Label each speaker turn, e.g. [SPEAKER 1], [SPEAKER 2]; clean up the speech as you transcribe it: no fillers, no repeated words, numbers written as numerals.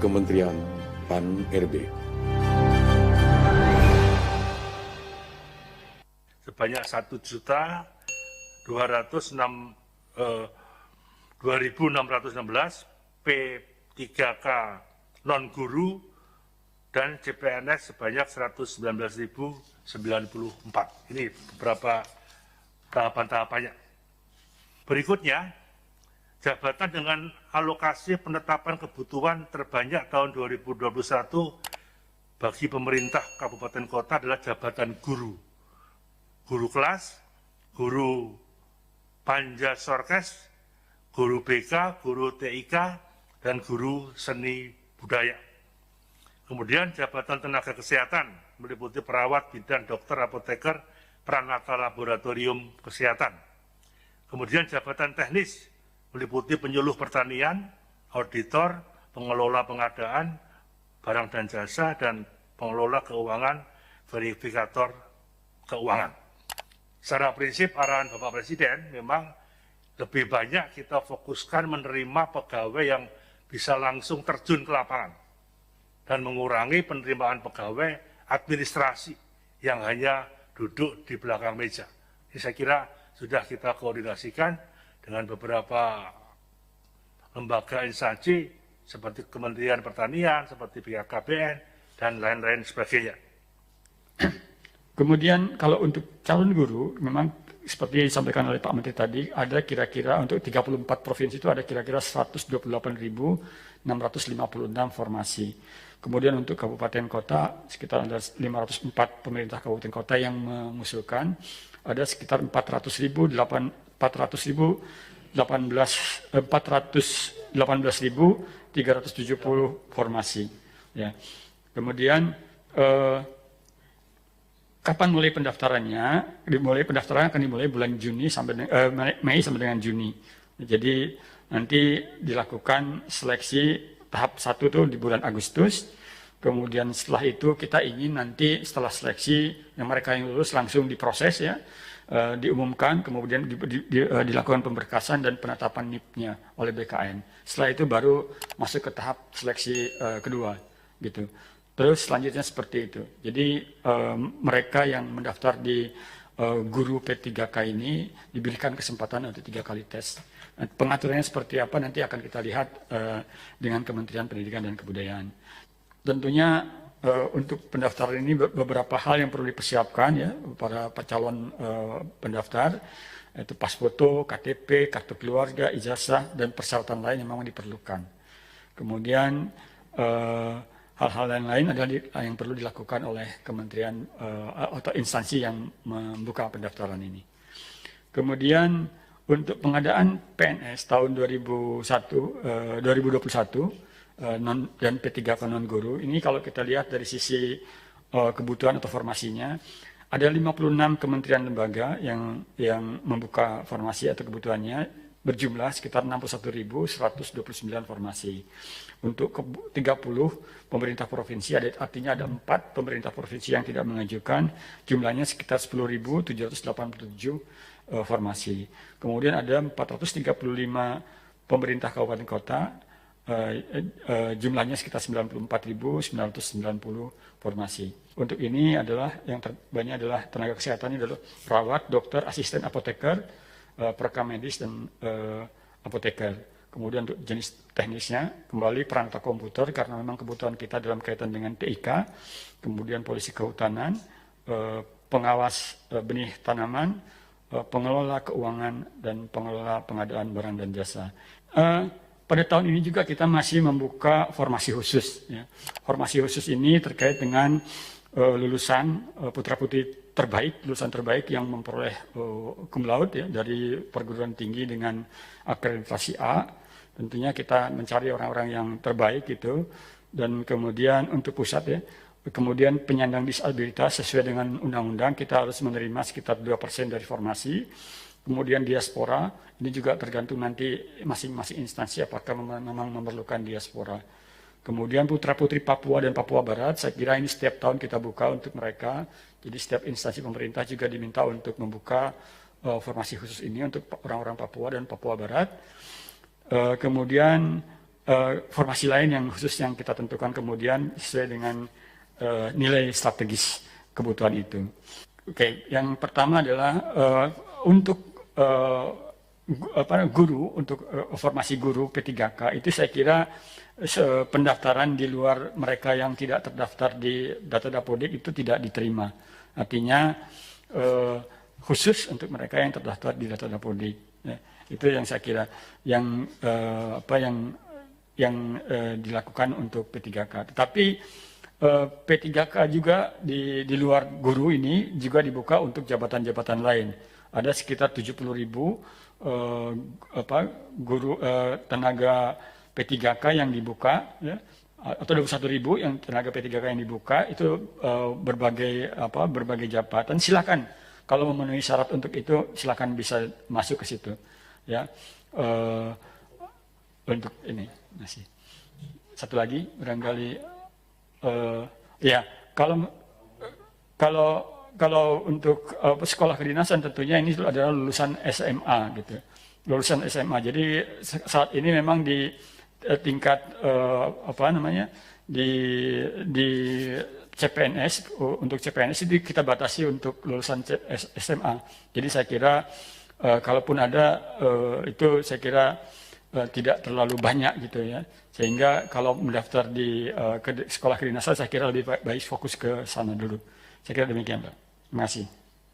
[SPEAKER 1] Kementerian Pan-RB.
[SPEAKER 2] Sebanyak 1.206.616 P3K non-guru dan CPNS sebanyak 119.094. Ini beberapa tahapan-tahapannya. Berikutnya, jabatan dengan alokasi penetapan kebutuhan terbanyak tahun 2021 bagi pemerintah kabupaten kota adalah jabatan guru. Guru kelas, guru panja sorkes, guru BK, guru TIK, dan guru seni budaya. Kemudian jabatan tenaga kesehatan meliputi perawat, bidan, dokter, apoteker, peranata laboratorium kesehatan. Kemudian jabatan teknis meliputi penyuluh pertanian, auditor, pengelola pengadaan, barang dan jasa, dan pengelola keuangan, verifikator keuangan. Secara prinsip arahan Bapak Presiden memang lebih banyak kita fokuskan menerima pegawai yang bisa langsung terjun ke lapangan dan mengurangi penerimaan pegawai administrasi yang hanya duduk di belakang meja. Ini saya kira sudah kita koordinasikan dengan beberapa lembaga instansi seperti Kementerian Pertanian, seperti BKKBN, dan lain-lain sebagainya.
[SPEAKER 3] Kemudian kalau untuk calon guru, memang seperti yang disampaikan oleh Pak Menteri tadi, ada kira-kira untuk 34 provinsi itu ada kira-kira 128.656 formasi. Kemudian untuk kabupaten kota, sekitar ada 504 pemerintah kabupaten kota yang mengusulkan, ada sekitar 418.370 formasi. Ya. Kemudian kapan mulai pendaftarannya? Pendaftaran akan dimulai bulan Mei sampai dengan Juni. Jadi nanti dilakukan seleksi tahap 1 itu di bulan Agustus. Kemudian setelah itu kita ingin nanti setelah seleksi yang mereka yang lulus langsung diproses ya, diumumkan, kemudian dilakukan pemberkasan dan penetapan NIP-nya oleh BKN. Setelah itu baru masuk ke tahap seleksi kedua, gitu. Terus selanjutnya seperti itu. Jadi mereka yang mendaftar di guru P3K ini diberikan kesempatan untuk 3 kali tes. Pengaturannya seperti apa nanti akan kita lihat dengan Kementerian Pendidikan dan Kebudayaan. Tentunya untuk pendaftaran ini beberapa hal yang perlu dipersiapkan ya para calon pendaftar, yaitu pas foto, KTP, kartu keluarga, ijazah, dan persyaratan lain yang memang diperlukan. Kemudian hal-hal lain adalah yang perlu dilakukan oleh kementerian atau instansi yang membuka pendaftaran ini. Kemudian untuk pengadaan PNS tahun 2021 dan P3K non guru, ini kalau kita lihat dari sisi kebutuhan atau formasinya, ada 56 kementerian lembaga yang membuka formasi atau kebutuhannya berjumlah sekitar 61.129 formasi. Untuk 30 pemerintah provinsi, artinya ada 4 pemerintah provinsi yang tidak mengajukan, jumlahnya sekitar 10.787 formasi. Kemudian ada 435 pemerintah kabupaten kota, jumlahnya sekitar 94.990 formasi. Untuk ini adalah yang terbanyak adalah tenaga kesehatan, ini adalah perawat, dokter, asisten apoteker, perekam medis, dan apoteker. Kemudian untuk jenis teknisnya, kembali perangkat komputer, karena memang kebutuhan kita dalam kaitan dengan TIK, kemudian polisi kehutanan, pengawas benih tanaman, pengelola keuangan, dan pengelola pengadaan barang dan jasa. Pada tahun ini juga kita masih membuka formasi khusus. Ya. Formasi khusus ini terkait dengan lulusan putra-putri terbaik, lulusan terbaik yang memperoleh cum laude ya, dari perguruan tinggi dengan akreditasi A. Tentunya kita mencari orang-orang yang terbaik gitu. Dan kemudian untuk pusat ya, kemudian penyandang disabilitas sesuai dengan undang-undang kita harus menerima sekitar 2% dari formasi. Kemudian diaspora, ini juga tergantung nanti masing-masing instansi apakah memang memerlukan diaspora. Kemudian putra-putri Papua dan Papua Barat, saya kira ini setiap tahun kita buka untuk mereka. Jadi setiap instansi pemerintah juga diminta untuk membuka formasi khusus ini untuk orang-orang Papua dan Papua Barat. Kemudian formasi lain yang khusus yang kita tentukan kemudian sesuai dengan nilai strategis kebutuhan itu. Oke, yang pertama adalah untuk guru, untuk formasi guru P3K itu saya kira pendaftaran di luar mereka yang tidak terdaftar di data Dapodik itu tidak diterima. Artinya khusus untuk mereka yang terdaftar di data Dapodik. Ya, itu yang saya kira yang dilakukan untuk P3K. Tetapi P3K juga di luar guru ini juga dibuka untuk jabatan-jabatan lain. Ada sekitar 70.000 guru tenaga P3K yang dibuka, ya, atau 21.000 yang tenaga P3K yang dibuka itu berbagai jabatan. Silakan kalau memenuhi syarat untuk itu silakan bisa masuk ke situ, ya. Untuk ini masih satu lagi barangkali ya kalau untuk sekolah kedinasan tentunya ini adalah lulusan SMA gitu, lulusan SMA. Jadi saat ini memang di tingkat di CPNS, untuk CPNS itu kita batasi untuk lulusan SMA. Jadi saya kira kalaupun ada itu saya kira tidak terlalu banyak gitu ya, sehingga kalau mendaftar di sekolah kedinasan saya kira lebih baik fokus ke sana dulu. Saya kira demikian, Pak. Terima kasih.